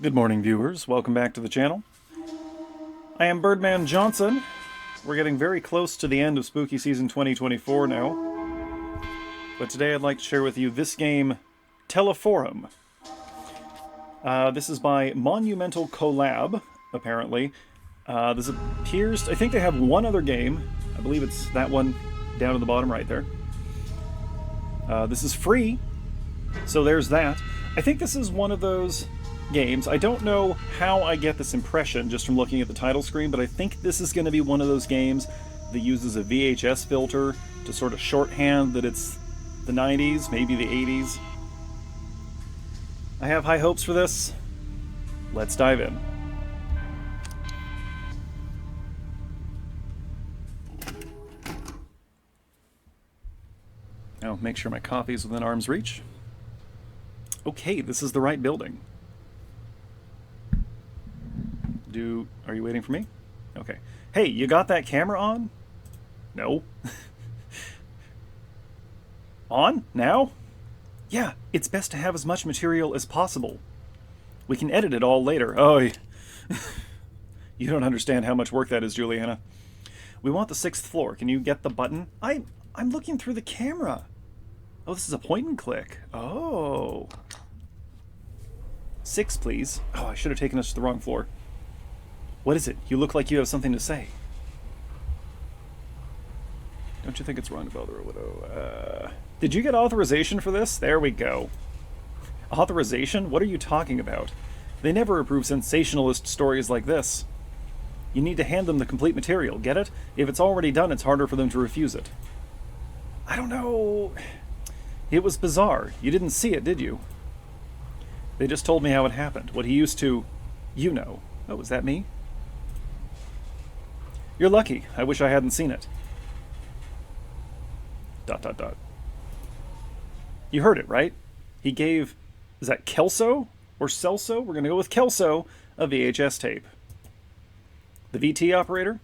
Good morning, viewers. Welcome back to the channel. I am Birdman Johnson. We're getting very close to the end of Spooky Season 2024 now. But today I'd like to share with you this game, Teleforum. This is by Monumental Collab, apparently. This appears... I think they have one other game. I believe it's that one down at the bottom right there. This is free, so there's that. I think this is one of those games. I don't know how I get this impression just from looking at the title screen, but I think this is going to be one of those games that uses a VHS filter to sort of shorthand that it's the 90s, maybe the 80s. I have high hopes for this. Let's dive in. Now, make sure my coffee's within arm's reach. Okay, this is the right building. Are you waiting for me? Okay. Hey, you got that camera on? No. On? Now? Yeah, it's best to have as much material as possible. We can edit it all later. Oh, you don't understand how much work that is, Juliana. We want the 6th floor. Can you get the button? I'm looking through the camera. Oh, this is a point and click. Oh. 6, please. Oh, I should have taken us to the wrong floor. What is it? You look like you have something to say. Don't you think it's wrong about the widow? Did you get authorization for this? There we go. Authorization? What are you talking about? They never approve sensationalist stories like this. You need to hand them the complete material, get it? If it's already done, it's harder for them to refuse it. I don't know... It was bizarre. You didn't see it, did you? They just told me how it happened. What he used to... You know. Oh, was that me? You're lucky. I wish I hadn't seen it. ... You heard it, right? He gave... Is that Kelso? Or Celso? We're going to go with Kelso, a VHS tape. The VT operator?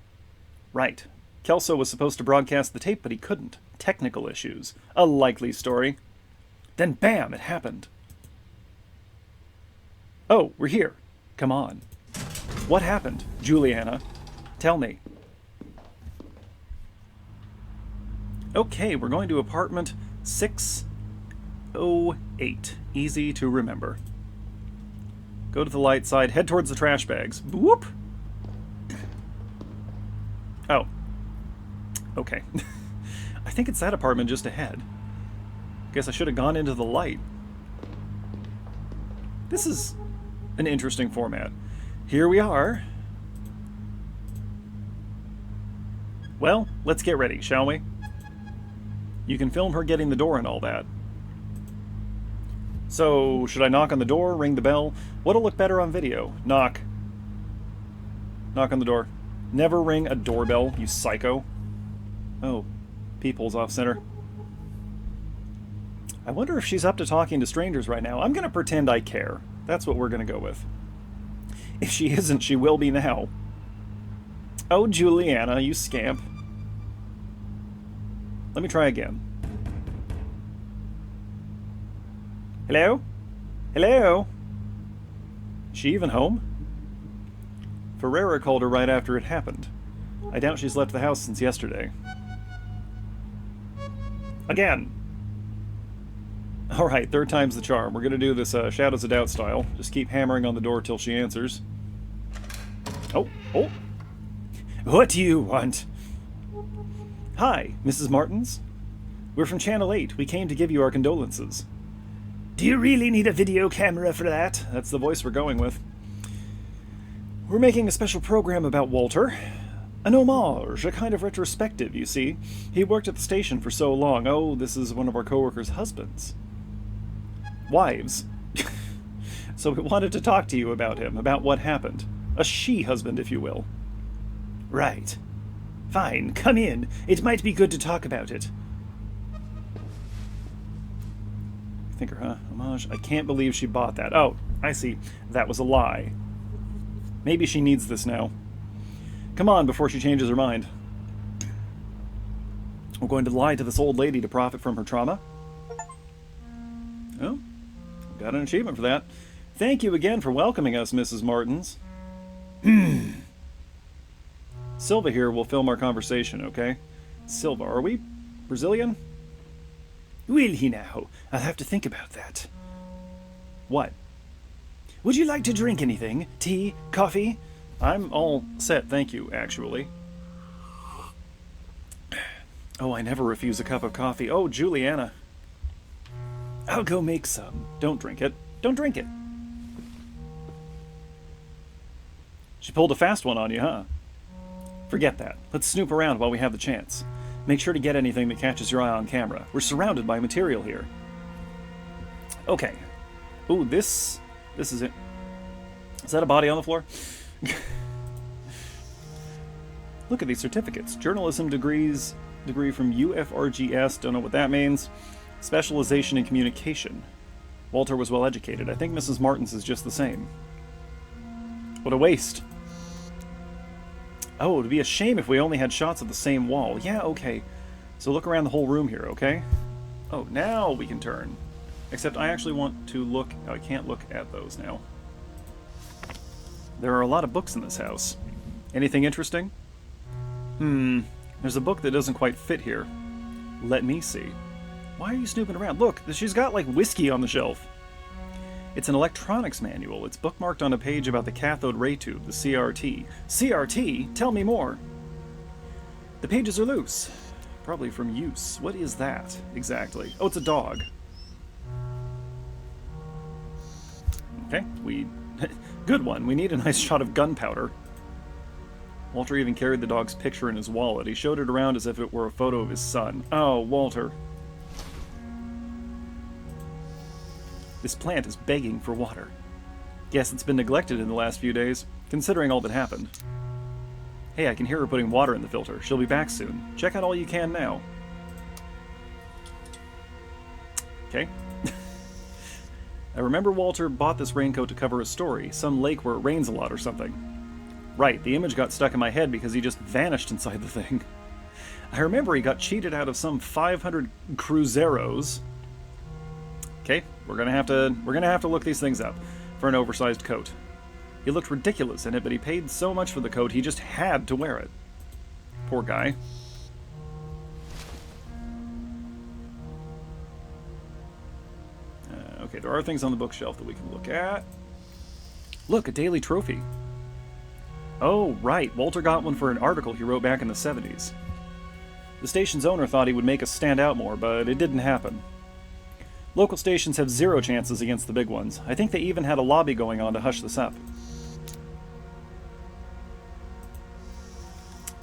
Right. Kelso was supposed to broadcast the tape, but he couldn't. Technical issues. A likely story. Then bam, it happened. Oh, we're here. Come on. What happened, Juliana? Tell me. Okay, we're going to apartment 608. Easy to remember. Go to the light side, head towards the trash bags. Whoop! Oh. Okay. I think it's that apartment just ahead. Guess I should have gone into the light. This is an interesting format. Here we are. Well, let's get ready, shall we? You can film her getting the door and all that. So, should I knock on the door, ring the bell? What'll look better on video? Knock. Knock on the door. Never ring a doorbell, you psycho. Oh, people's off center. I wonder if she's up to talking to strangers right now. I'm gonna pretend I care. That's what we're gonna go with. If she isn't, she will be now. Oh, Juliana, you scamp. Let me try again. Hello? Hello? Is she even home? Ferreira called her right after it happened. I doubt she's left the house since yesterday. Again! Alright, third time's the charm. We're gonna do this Shadows of Doubt style. Just keep hammering on the door till she answers. Oh, oh! What do you want? Hi, Mrs. Martins. We're from Channel 8. We came to give you our condolences. Do you really need a video camera for that? That's the voice we're going with. We're making a special program about Walter. An homage, a kind of retrospective, you see. He worked at the station for so long. Oh, this is one of our coworkers' husbands. Wives. So we wanted to talk to you about him, about what happened. A she-husband, if you will. Right. Fine, come in. It might be good to talk about it. Thinker, huh? Homage. I can't believe she bought that. Oh, I see. That was a lie. Maybe she needs this now. Come on, before she changes her mind. We're going to lie to this old lady to profit from her trauma. Oh, got an achievement for that. Thank you again for welcoming us, Mrs. Martins. Silva here will film our conversation, okay? Silva, are we Brazilian? Will he now? I'll have to think about that. What? Would you like to drink anything? Tea? Coffee? I'm all set, thank you, actually. Oh, I never refuse a cup of coffee. Oh, Juliana. I'll go make some. Don't drink it. Don't drink it. She pulled a fast one on you, huh? Forget that. Let's snoop around while we have the chance. Make sure to get anything that catches your eye on camera. We're surrounded by material here. Okay. Ooh, this is it. Is that a body on the floor? Look at these certificates. Journalism degree from UFRGS. Don't know what that means. Specialization in communication. Walter was well educated. I think Mrs. Martins is just the same. What a waste. Oh, it'd be a shame if we only had shots of the same wall. Yeah, okay. So look around the whole room here, okay? Oh, now we can turn. Except I actually want to look... Oh, I can't look at those now. There are a lot of books in this house. Anything interesting? There's a book that doesn't quite fit here. Let me see. Why are you snooping around? Look, she's got, like, whiskey on the shelf. It's an electronics manual. It's bookmarked on a page about the cathode ray tube, the CRT. CRT? Tell me more. The pages are loose. Probably from use. What is that, exactly? Oh, it's a dog. Okay, good one. We need a nice shot of gunpowder. Walter even carried the dog's picture in his wallet. He showed it around as if it were a photo of his son. Oh, Walter. This plant is begging for water. Guess it's been neglected in the last few days, considering all that happened. Hey, I can hear her putting water in the filter. She'll be back soon. Check out all you can now. Okay. I remember Walter bought this raincoat to cover a story, some lake where it rains a lot or something. Right, the image got stuck in my head because he just vanished inside the thing. I remember he got cheated out of some 500 cruzeros. Okay, we're gonna have to look these things up for an oversized coat. He looked ridiculous in it, but he paid so much for the coat he just had to wear it. Poor guy. Okay, there are things on the bookshelf that we can look at. Look, a daily trophy. Oh, right, Walter got one for an article he wrote back in the 70s. The station's owner thought he would make us stand out more, but it didn't happen. Local stations have zero chances against the big ones. I think they even had a lobby going on to hush this up.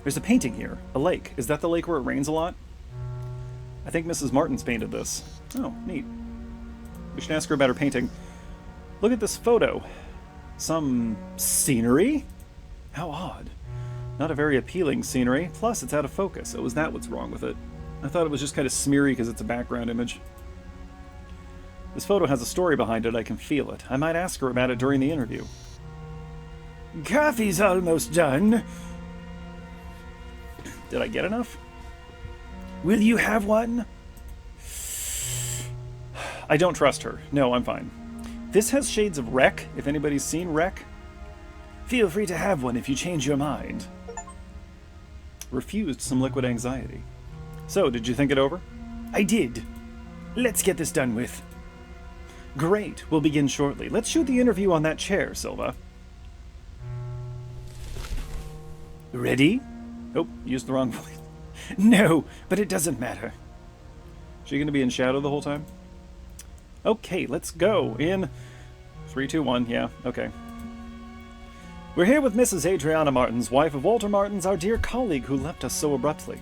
There's a painting here. A lake. Is that the lake where it rains a lot? I think Mrs. Martins painted this. Oh, neat. We should ask her about her painting. Look at this photo. Some scenery? How odd. Not a very appealing scenery. Plus, it's out of focus. Oh, is that what's wrong with it? I thought it was just kind of smeary because it's a background image. This photo has a story behind it. I can feel it. I might ask her about it during the interview. Coffee's almost done. Did I get enough? Will you have one? I don't trust her. No, I'm fine. This has shades of Wreck, if anybody's seen Wreck. Feel free to have one if you change your mind. Refused some liquid anxiety. So, did you think it over? I did. Let's get this done with. Great. We'll begin shortly. Let's shoot the interview on that chair, Silva. Ready? Oh, used the wrong voice. No, but it doesn't matter. Is she going to be in shadow the whole time? Okay, let's go. In 3, 2, 1. Yeah, okay. We're here with Mrs. Adriana Martins, wife of Walter Martins, our dear colleague who left us so abruptly.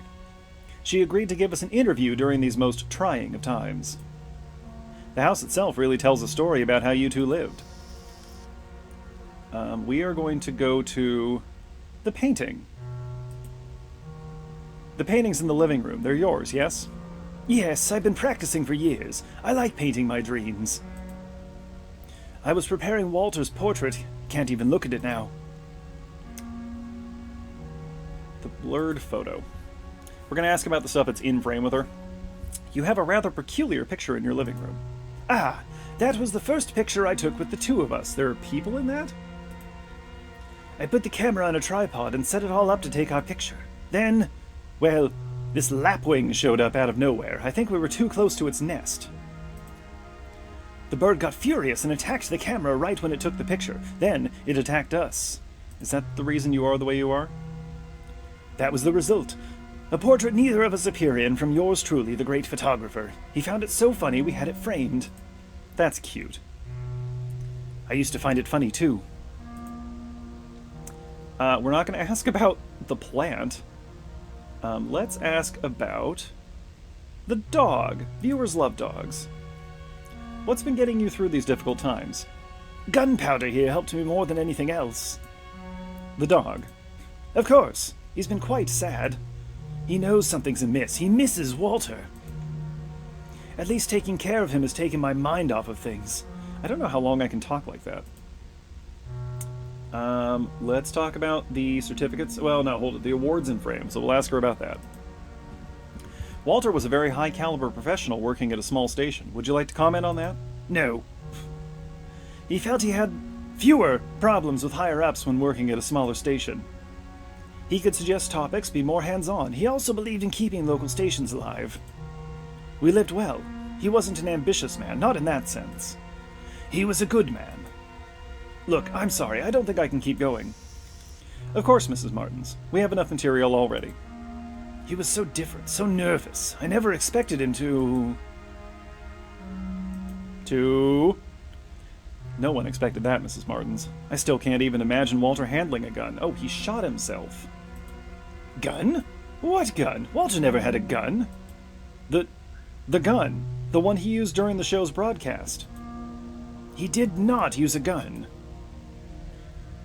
She agreed to give us an interview during these most trying of times. The house itself really tells a story about how you two lived. We are going to go to the painting. The painting's in the living room. They're yours, yes? Yes, I've been practicing for years. I like painting my dreams. I was preparing Walter's portrait. Can't even look at it now. The blurred photo. We're going to ask about the stuff that's in frame with her. You have a rather peculiar picture in your living room. Ah, That was the first picture I took with the two of us. There are people in that? I put the camera on a tripod and set it all up to take our picture. Then, well, this lapwing showed up out of nowhere. I think we were too close to its nest. The bird got furious and attacked the camera right when it took the picture. Then it attacked us. Is that the reason you are the way you are? That was the result. A portrait neither of us appear in from yours truly, the great photographer. He found it so funny we had it framed. That's cute. I used to find it funny too. We're not going to ask about the plant. Let's ask about the dog. Viewers love dogs. What's been getting you through these difficult times? Gunpowder here helped me more than anything else. The dog. Of course. He's been quite sad. He knows something's amiss. He misses Walter. At least taking care of him has taken my mind off of things. I don't know how long I can talk like that. Let's talk about the certificates. Well, no, hold it. The awards and frames. So we'll ask her about that. Walter was a very high-caliber professional working at a small station. Would you like to comment on that? No. He felt he had fewer problems with higher-ups when working at a smaller station. He could suggest topics, be more hands-on. He also believed in keeping local stations alive. We lived well. He wasn't an ambitious man, not in that sense. He was a good man. Look, I'm sorry, I don't think I can keep going. Of course, Mrs. Martins. We have enough material already. He was so different, so nervous. I never expected him to... No one expected that, Mrs. Martins. I still can't even imagine Walter handling a gun. Oh, he shot himself. Gun? What gun? Walter never had a gun. The gun. The one he used during the show's broadcast. He did not use a gun.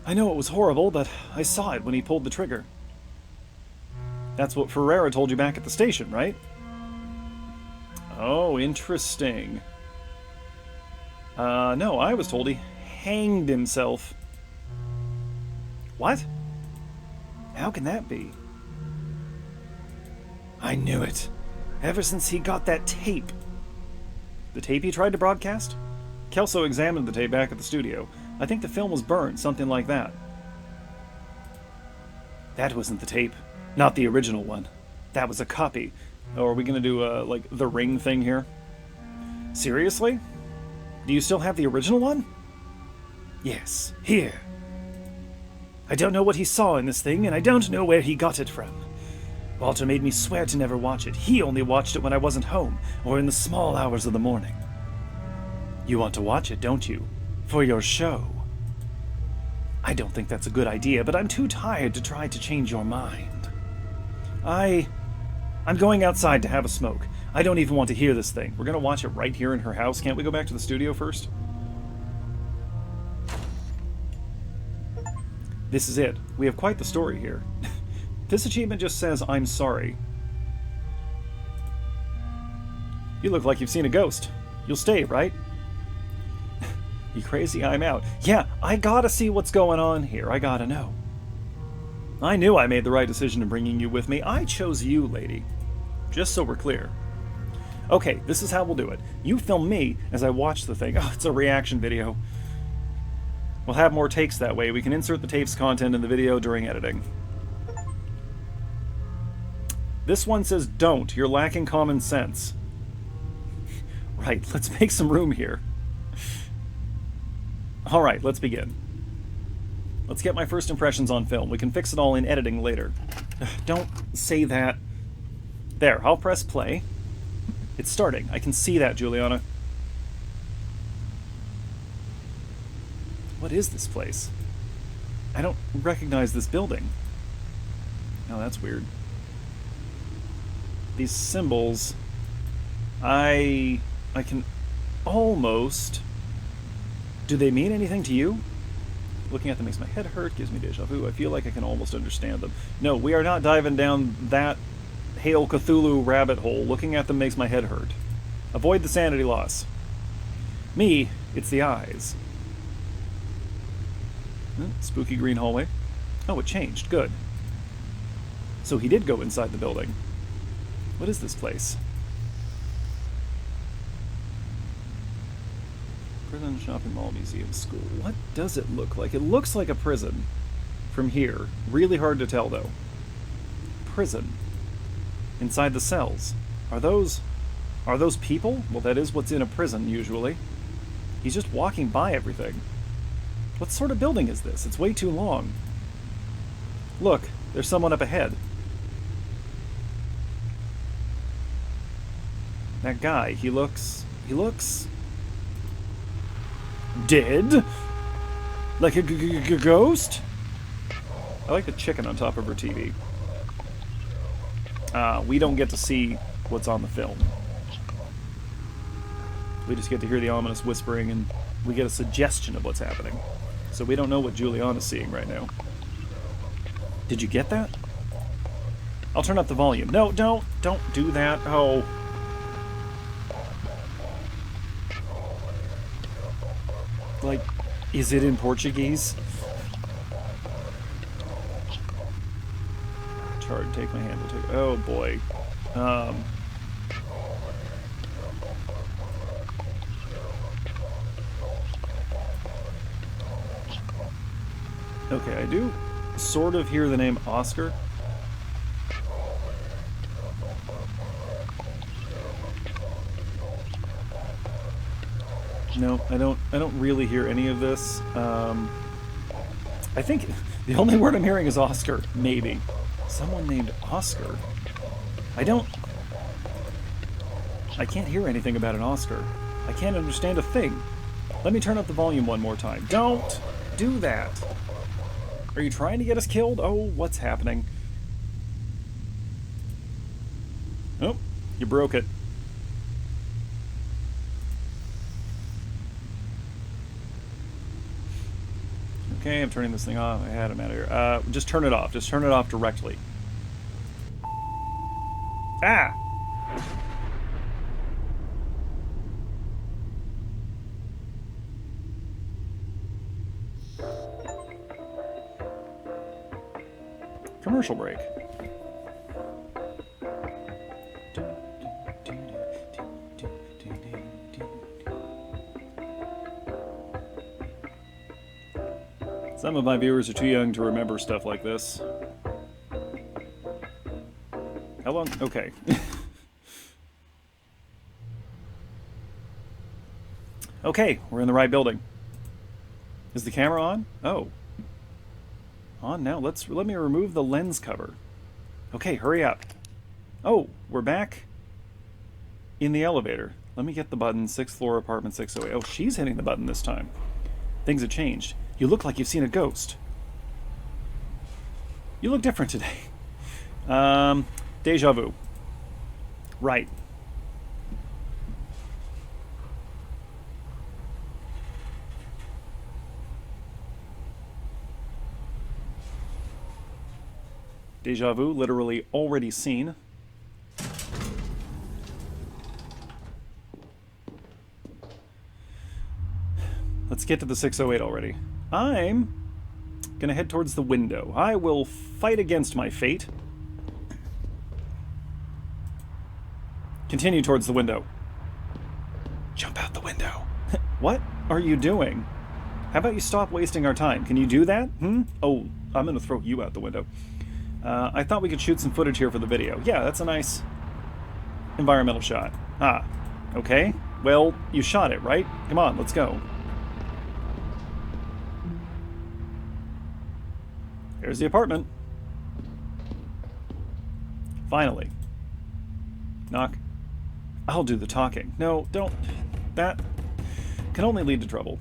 I know it was horrible, but I saw it when he pulled the trigger. That's what Ferreira told you back at the station, right? Oh, interesting. No, I was told he hanged himself. What? How can that be? I knew it. Ever since he got that tape. The tape he tried to broadcast? Kelso examined the tape back at the studio. I think the film was burned, something like that. That wasn't the tape. Not the original one. That was a copy. Oh, are we going to do, like, the ring thing here? Seriously? Do you still have the original one? Yes, here. I don't know what he saw in this thing, and I don't know where he got it from. Walter made me swear to never watch it. He only watched it when I wasn't home, or in the small hours of the morning. You want to watch it, don't you? For your show. I don't think that's a good idea, but I'm too tired to try to change your mind. I'm going outside to have a smoke. I don't even want to hear this thing. We're going to watch it right here in her house. Can't we go back to the studio first? This is it. We have quite the story here. This achievement just says, I'm sorry. You look like you've seen a ghost. You'll stay, right? You crazy? I'm out. Yeah, I gotta see what's going on here. I gotta know. I knew I made the right decision in bringing you with me. I chose you, lady. Just so we're clear. Okay, this is how we'll do it. You film me as I watch the thing. Oh, it's a reaction video. We'll have more takes that way. We can insert the tape's content in the video during editing. This one says, don't. You're lacking common sense. Right, let's make some room here. Alright, let's begin. Let's get my first impressions on film. We can fix it all in editing later. Don't say that. There, I'll press play. It's starting. I can see that, Juliana. What is this place? I don't recognize this building. Oh, that's weird. These symbols... I can almost... Do they mean anything to you? Looking at them makes my head hurt, gives me deja vu. I feel like I can almost understand them. No, we are not diving down that Hail Cthulhu rabbit hole. Looking at them makes my head hurt. Avoid the sanity loss. Me, it's the eyes. Spooky green hallway. Oh, it changed. Good. So he did go inside the building. What is this place? Prison, shopping mall, museum, school. What does it look like? It looks like a prison from here. Really hard to tell, though. Prison. Inside the cells. Are those people? Well, that is what's in a prison, usually. He's just walking by everything. What sort of building is this? It's way too long. Look, there's someone up ahead. That guy, he looks dead? Like a ghost? I like the chicken on top of her TV. We don't get to see what's on the film. We just get to hear the ominous whispering, and we get a suggestion of what's happening. So we don't know what Juliana's seeing right now. Did you get that? I'll turn up the volume. No, don't do that. Oh. Like, is it in Portuguese? Charge, take my hand. We'll take. Oh boy. Okay, I do sort of hear the name Oscar. No, I don't really hear any of this. I think the only word I'm hearing is Oscar, maybe. Someone named Oscar. I can't hear anything about an Oscar. I can't understand a thing. Let me turn up the volume one more time. Don't do that. Are you trying to get us killed? Oh, what's happening? Oh, you broke it. Okay, I'm turning this thing off. I had him out of here. Just turn it off. Just turn it off directly. Ah! Commercial break. Some of my viewers are too young to remember stuff like this. How long? Okay. Okay, we're in the right building. Is the camera on? Oh. On now. Let me remove the lens cover. Okay, hurry up. Oh, we're back in the elevator. Let me get the button. 6th floor, apartment 608. Oh, she's hitting the button this time. Things have changed. You look like you've seen a ghost. You look different today. Deja vu. Right. Deja vu, literally already seen. Let's get to the 608 already. I'm gonna head towards the window. I will fight against my fate. Continue towards the window. Jump out the window. What are you doing? How about you stop wasting our time? Can you do that? Oh, I'm gonna throw you out the window. I thought we could shoot some footage here for the video. Yeah, that's a nice environmental shot. Ah, okay. Well, you shot it, right? Come on, let's go. Here's the apartment. Finally. Knock. I'll do the talking. No, don't. That can only lead to trouble.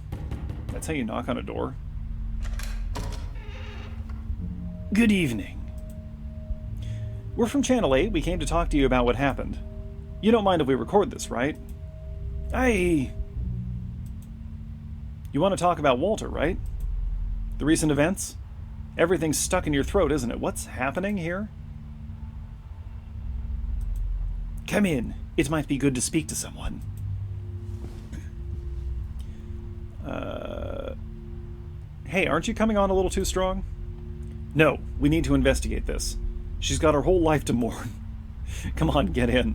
That's how you knock on a door. Good evening. We're from Channel 8. We came to talk to you about what happened. You don't mind if we record this, right? You want to talk about Walter, right? The recent events? Everything's stuck in your throat, isn't it? What's happening here? Come in. It might be good to speak to someone. Hey, aren't you coming on a little too strong? No, we need to investigate this. She's got her whole life to mourn. Come on, get in.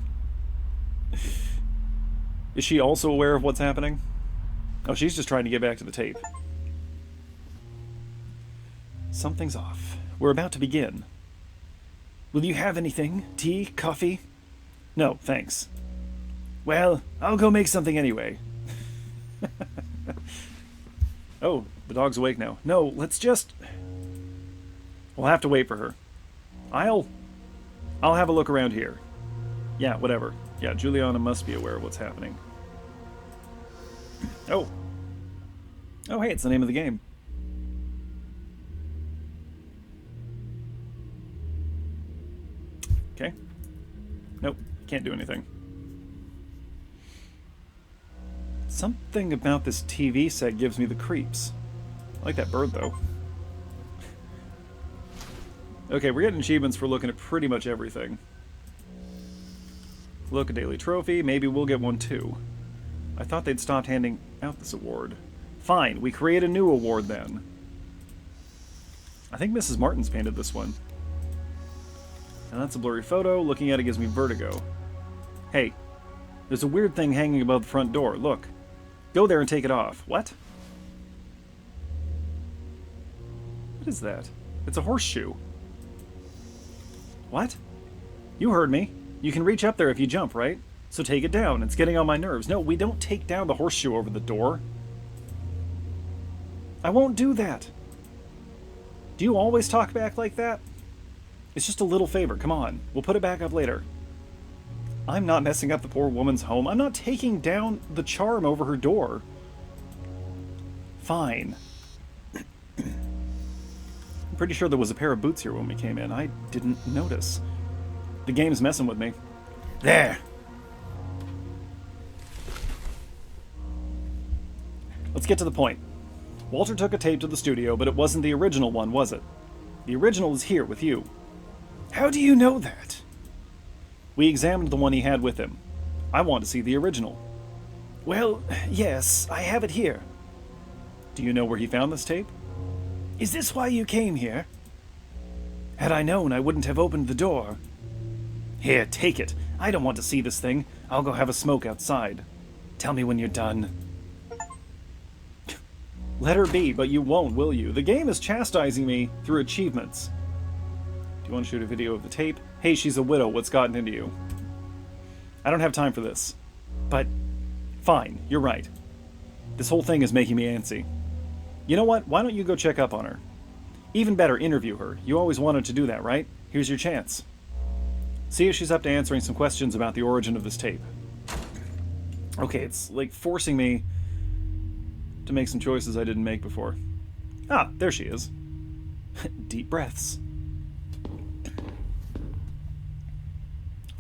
Is she also aware of what's happening? Oh, she's just trying to get back to the tape. Something's off. We're about to begin. Will you have anything? Tea? Coffee? No, thanks. Well, I'll go make something anyway. Oh, the dog's awake now. No, let's just... We'll have to wait for her. I'll have a look around here. Yeah, whatever. Yeah, Juliana must be aware of what's happening. Oh. Oh, hey, it's the name of the game. Okay. Nope, can't do anything. Something about this TV set gives me the creeps. I like that bird, though. Okay, we're getting achievements for looking at pretty much everything. Look, a daily trophy. Maybe we'll get one, too. I thought they'd stopped handing out this award. Fine, we create a new award, then. I think Mrs. Martin's painted this one. And that's a blurry photo. Looking at it gives me vertigo. Hey, there's a weird thing hanging above the front door. Look. Go there and take it off. What? What is that? It's a horseshoe. What? You heard me. You can reach up there if you jump, right? So take it down. It's getting on my nerves. No, we don't take down the horseshoe over the door. I won't do that. Do you always talk back like that? It's just a little favor. Come on. We'll put it back up later. I'm not messing up the poor woman's home. I'm not taking down the charm over her door. Fine. I'm pretty sure there was a pair of boots here when we came in. I didn't notice. The game's messing with me. There. Let's get to the point. Walter took a tape to the studio, but it wasn't the original one, was it? The original is here with you. How do you know that? We examined the one he had with him. I want to see the original. Well, yes, I have it here. Do you know where he found this tape? Is this why you came here? Had I known, I wouldn't have opened the door. Here, take it. I don't want to see this thing. I'll go have a smoke outside. Tell me when you're done. Let her be, but you won't, will you? The game is chastising me through achievements. Do you want to shoot a video of the tape? Hey, she's a widow. What's gotten into you? I don't have time for this. But, fine, you're right. This whole thing is making me antsy. You know what? Why don't you go check up on her? Even better, interview her. You always wanted to do that, right? Here's your chance. See if she's up to answering some questions about the origin of this tape. Okay, it's like forcing me to make some choices I didn't make before. Ah, there she is. Deep breaths.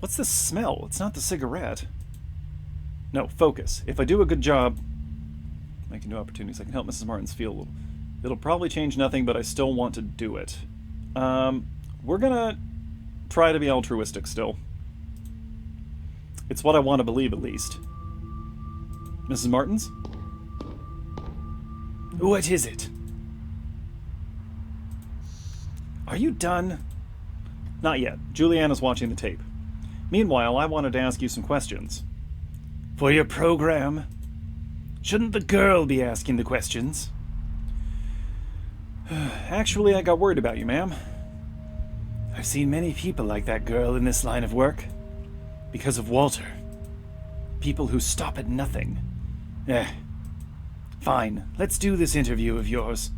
What's this smell? It's not the cigarette. No, focus. If I do a good job, making new opportunities, I can help Mrs. Martin's feel. It'll probably change nothing, but I still want to do it. We're gonna try to be altruistic still. It's what I want to believe, at least. Mrs. Martin's? What is it? Are you done? Not yet. Juliana's watching the tape. Meanwhile, I wanted to ask you some questions. For your program? Shouldn't the girl be asking the questions? Actually, I got worried about you, ma'am. I've seen many people like that girl in this line of work. Because of Walter. People who stop at nothing. Fine, let's do this interview of yours.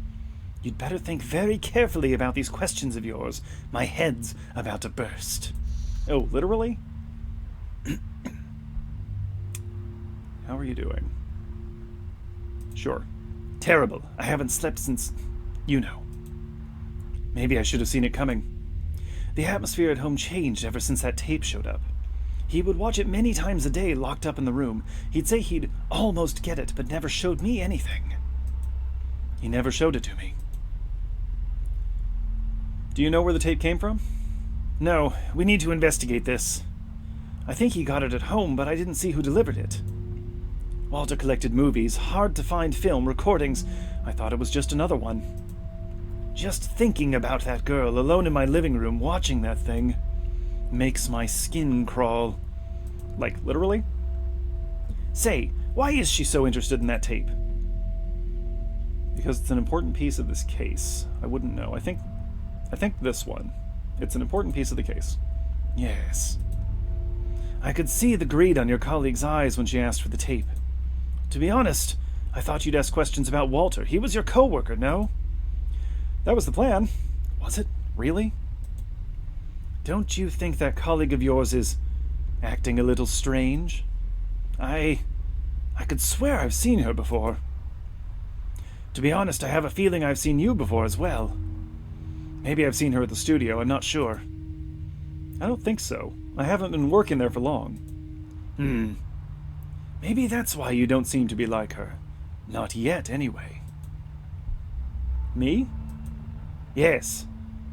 You'd better think very carefully about these questions of yours. My head's about to burst. Oh, literally? How are you doing? Sure. Terrible. I haven't slept since... you know. Maybe I should have seen it coming. The atmosphere at home changed ever since that tape showed up. He would watch it many times a day locked up in the room. He'd say he'd almost get it, but never showed me anything. He never showed it to me. Do you know where the tape came from? No, we need to investigate this. I think he got it at home, but I didn't see who delivered it. Walter collected movies, hard to find film, recordings. I thought it was just another one. Just thinking about that girl alone in my living room watching that thing makes my skin crawl. Like, literally? Say, why is she so interested in that tape? Because it's an important piece of this case. I wouldn't know. I think this one. It's an important piece of the case. Yes. I could see the greed on your colleague's eyes when she asked for the tape. To be honest, I thought you'd ask questions about Walter. He was your coworker, no? That was the plan. Was it? Really? Don't you think that colleague of yours is acting a little strange? I could swear I've seen her before. To be honest, I have a feeling I've seen you before as well. Maybe I've seen her at the studio, I'm not sure. I don't think so. I haven't been working there for long. Maybe that's why you don't seem to be like her. Not yet, anyway. Me? Yes.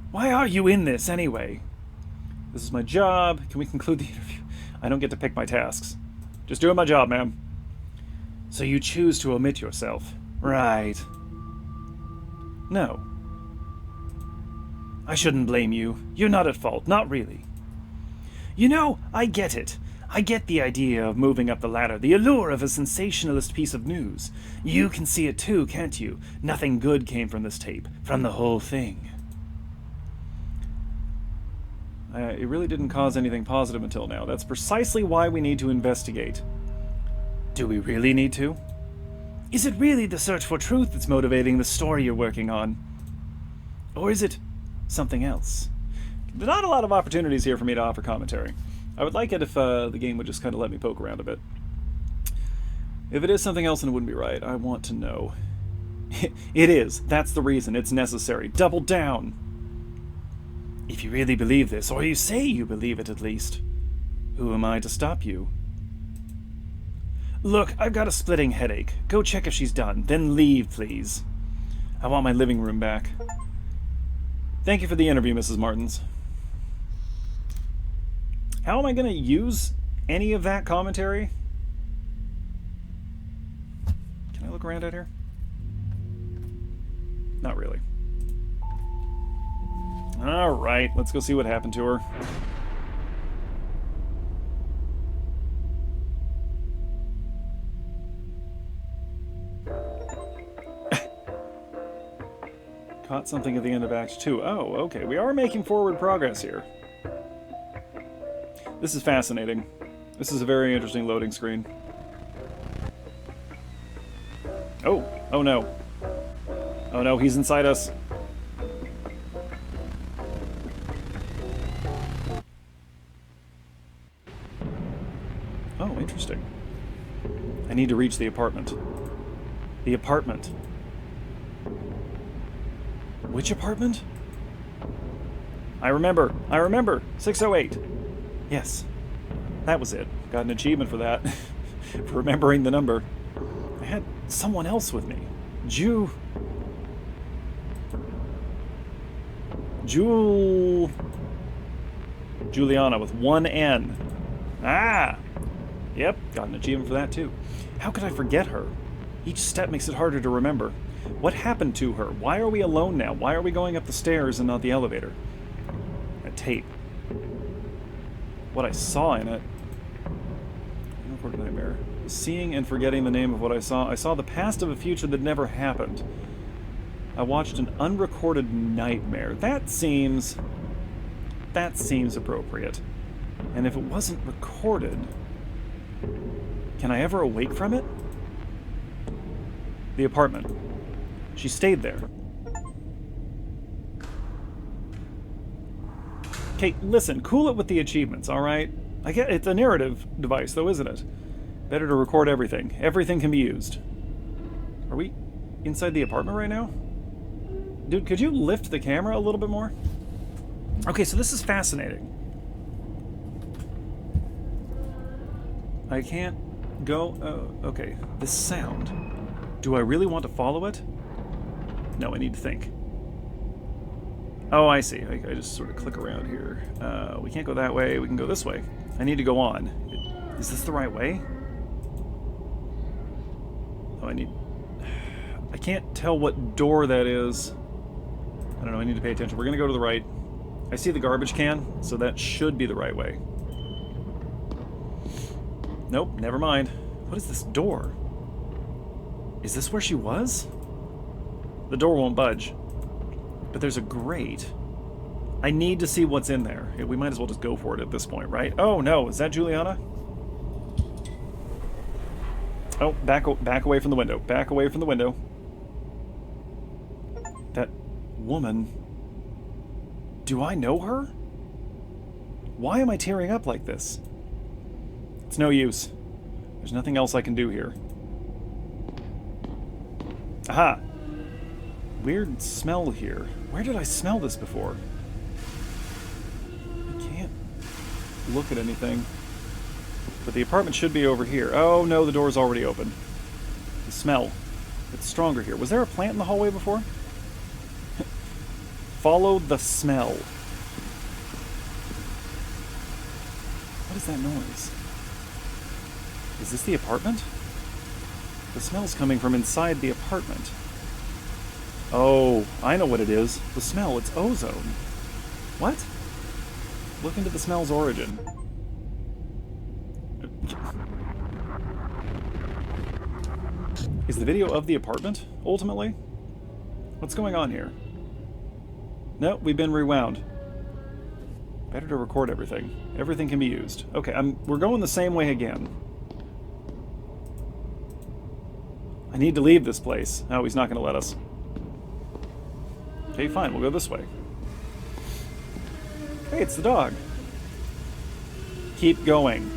Why are you in this, anyway? This is my job. Can we conclude the interview? I don't get to pick my tasks. Just doing my job, ma'am. So you choose to omit yourself. Right. No. I shouldn't blame you. You're not at fault, not really. You know, I get it. I get the idea of moving up the ladder, the allure of a sensationalist piece of news. You can see it too, can't you? Nothing good came from this tape, from the whole thing. It really didn't cause anything positive until now. That's precisely why we need to investigate. Do we really need to? Is it really the search for truth that's motivating the story you're working on? Or is it something else? There are not a lot of opportunities here for me to offer commentary. I would like it if the game would just kind of let me poke around a bit. If it is something else, then it wouldn't be right. I want to know. It is. That's the reason. It's necessary. Double down. If you really believe this, or you say you believe it at least, who am I to stop you? Look, I've got a splitting headache. Go check if she's done. Then leave, please. I want my living room back. Thank you for the interview, Mrs. Martins. How am I going to use any of that commentary? Can I look around out here? Not really. Alright, let's go see what happened to her. Caught something at the end of Act 2. Oh, okay. We are making forward progress here. This is fascinating. This is a very interesting loading screen. Oh! Oh no. Oh no, he's inside us. Oh, interesting. I need to reach the apartment. The apartment. Which apartment? I remember. 608. Yes. That was it. Got an achievement for that. For remembering the number. I had someone else with me. Juliana with one N. Ah! Yep, got an achievement for that too. How could I forget her? Each step makes it harder to remember. What happened to her? Why are we alone now? Why are we going up the stairs and not the elevator? A tape. What I saw in it. Unrecorded nightmare. Seeing and forgetting the name of what I saw. I saw the past of a future that never happened. I watched an unrecorded nightmare. That seems appropriate. And if it wasn't recorded, can I ever awake from it? The apartment. She stayed there. Okay, listen, cool it with the achievements, alright? I get it's a narrative device, though, isn't it? Better to record everything. Everything can be used. Are we inside the apartment right now? Dude, could you lift the camera a little bit more? Okay, so this is fascinating. I can't go... okay, this sound. Do I really want to follow it? No, I need to think. Oh, I see. I just sort of click around here. We can't go that way. We can go this way. I need to go on. Is this the right way? Oh, I can't tell what door that is. I don't know. I need to pay attention. We're going to go to the right. I see the garbage can, so that should be the right way. Nope, never mind. What is this door? Is this where she was? The door won't budge. But there's a grate. I need to see what's in there. We might as well just go for it at this point, right? Oh, no. Is that Juliana? Oh, back away from the window. Back away from the window. That woman... Do I know her? Why am I tearing up like this? It's no use. There's nothing else I can do here. Aha! Weird smell here. Where did I smell this before? I can't look at anything. But the apartment should be over here. Oh no, the door's already open. The smell. It's stronger here. Was there a plant in the hallway before? Follow the smell. What is that noise? Is this the apartment? The smell's coming from inside the apartment. Oh, I know what it is. The smell, it's ozone. What? Look into the smell's origin. Is the video of the apartment, ultimately? What's going on here? No, we've been rewound. Better to record everything. Everything can be used. Okay, we're going the same way again. I need to leave this place. Oh, he's not going to let us. Okay, fine, we'll go this way. Hey, it's the dog. Keep going.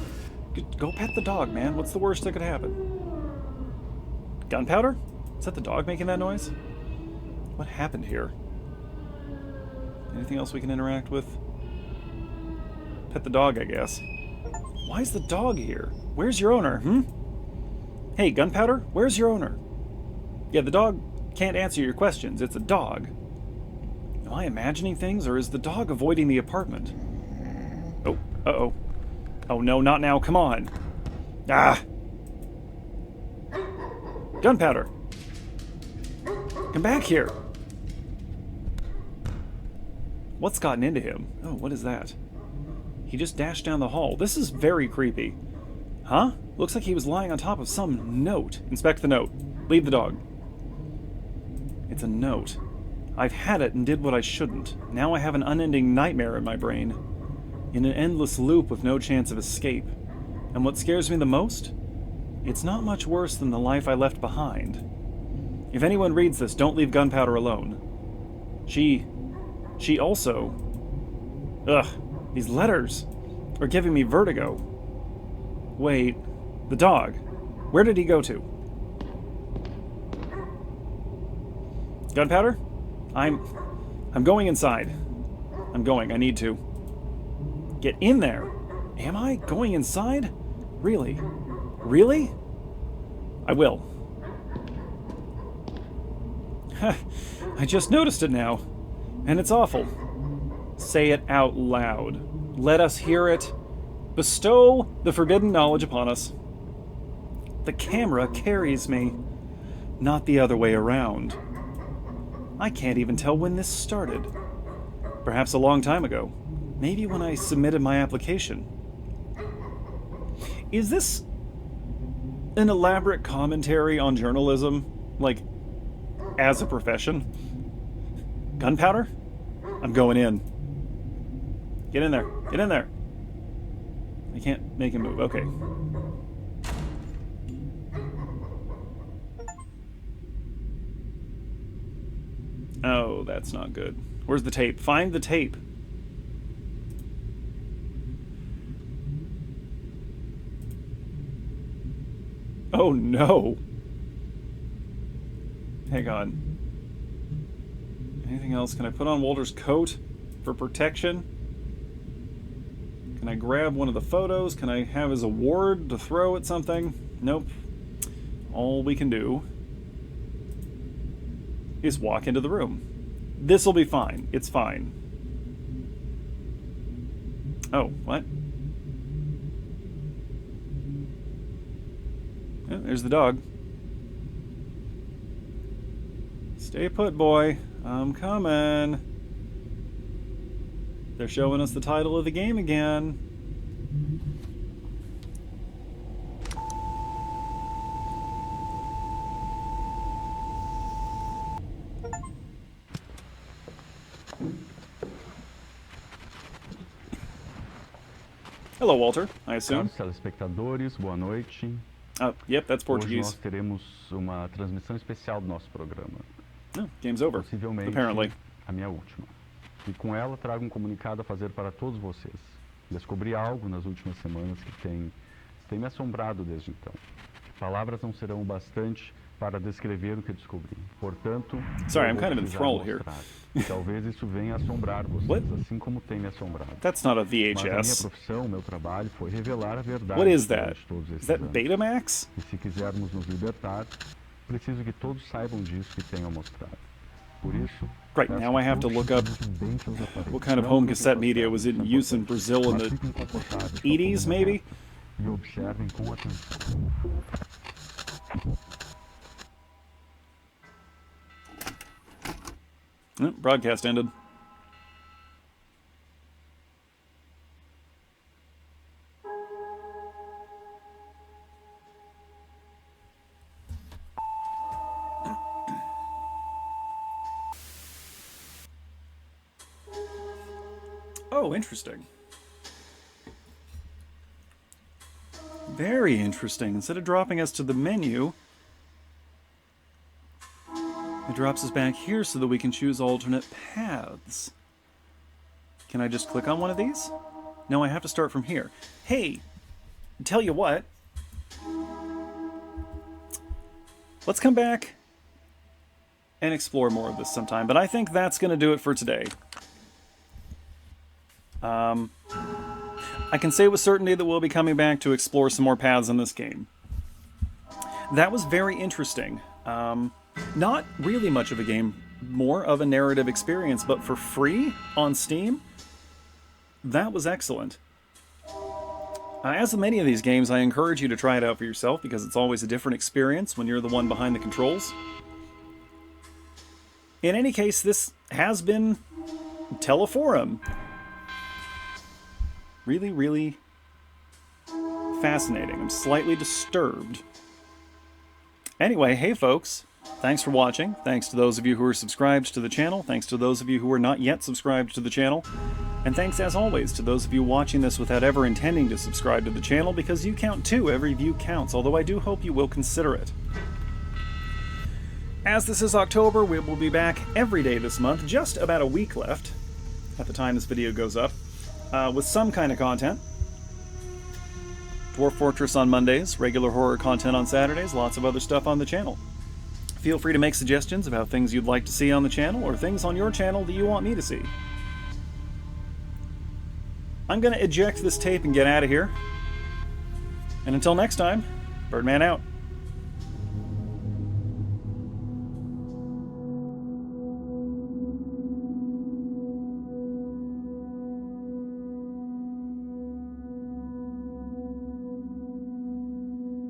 Go pet the dog, man. What's the worst that could happen? Gunpowder? Is that the dog making that noise? What happened here? Anything else we can interact with? Pet the dog, I guess. Why is the dog here? Where's your owner, Hey, Gunpowder, where's your owner? Yeah, the dog can't answer your questions. It's a dog. Am I imagining things, or is the dog avoiding the apartment? Oh, uh-oh. Oh no, not now, come on. Ah! Gunpowder! Come back here! What's gotten into him? Oh, what is that? He just dashed down the hall. This is very creepy. Huh? Looks like he was lying on top of some note. Inspect the note. Leave the dog. It's a note. I've had it and did what I shouldn't. Now I have an unending nightmare in my brain. In an endless loop with no chance of escape. And what scares me the most? It's not much worse than the life I left behind. If anyone reads this, don't leave Gunpowder alone. She also... Ugh, these letters are giving me vertigo. Wait, the dog. Where did he go to? Gunpowder? I'm going inside. I'm going, I need to. Get in there. Am I going inside? Really? Really? I will. I just noticed it now. And it's awful. Say it out loud. Let us hear it. Bestow the forbidden knowledge upon us. The camera carries me, not the other way around. I can't even tell when this started. Perhaps a long time ago. Maybe when I submitted my application. Is this an elaborate commentary on journalism? Like, as a profession? Gunpowder? I'm going in. Get in there. Get in there. I can't make him move. Okay. Oh, that's not good. Where's the tape? Find the tape. Oh no. Hang on. Anything else? Can I put on Walter's coat for protection? Can I grab one of the photos? Can I have his award to throw at something? Nope. All we can do is walk into the room. This'll be fine. It's fine. Oh, what? Oh, there's the dog. Stay put, boy. I'm coming. They're showing us the title of the game again. Hello, Walter, I assume. Caros telespectadores, boa noite. Oh, yep, that's Hoje Portuguese. nós teremos uma transmissão especial do nosso programa. Oh, game's over, Possivelmente apparently. a minha última. E com ela trago um comunicado a fazer para todos vocês. Descobri algo nas últimas semanas que tem me assombrado desde então. Palavras não serão o bastante para descrever o que descobri. Portanto, Sorry, eu I'm vou kind of precisar enthralled here. mostrar. E talvez isso venha a assombrar vocês, What? assim como tem me assombrado. That's not a Mas a minha VHS. profissão, o meu trabalho, foi revelar a verdade What is durante that? todos Is esses that anos. Betamax? E se quisermos nos libertar, preciso que todos saibam disso que tenho a mostrar. Por isso, Right, peço now I que have to todos look up fiquem bem seus aparelhos. what kind of Não home fiquem cassette media confortáveis, was in isso é use in importante. Brazil in Mas the fiquem confortáveis com a 80s, coluna maybe? reta E observem com atenção. Oh, broadcast ended. Oh, interesting. Very interesting. Instead of dropping us to the menu, it drops us back here so that we can choose alternate paths. Can I just click on one of these? No, I have to start from here. Hey, tell you what. Let's come back and explore more of this sometime, but I think that's going to do it for today. I can say with certainty that we'll be coming back to explore some more paths in this game. That was very interesting. Not really much of a game, more of a narrative experience, but for free on Steam, that was excellent. As with many of these games, I encourage you to try it out for yourself because it's always a different experience when you're the one behind the controls. In any case, this has been Teleforum. Really, really fascinating. I'm slightly disturbed. Anyway, hey folks, thanks for watching. Thanks to those of you who are subscribed to the channel. Thanks to those of you who are not yet subscribed to the channel. And thanks, as always, to those of you watching this without ever intending to subscribe to the channel, because you count too. Every view counts, although I do hope you will consider it. As this is October, we will be back every day this month, just about a week left at the time this video goes up, with some kind of content. Dwarf Fortress on Mondays, regular horror content on Saturdays, lots of other stuff on the channel. Feel free to make suggestions about things you'd like to see on the channel, or things on your channel that you want me to see. I'm going to eject this tape and get out of here. And until next time, Birdman out.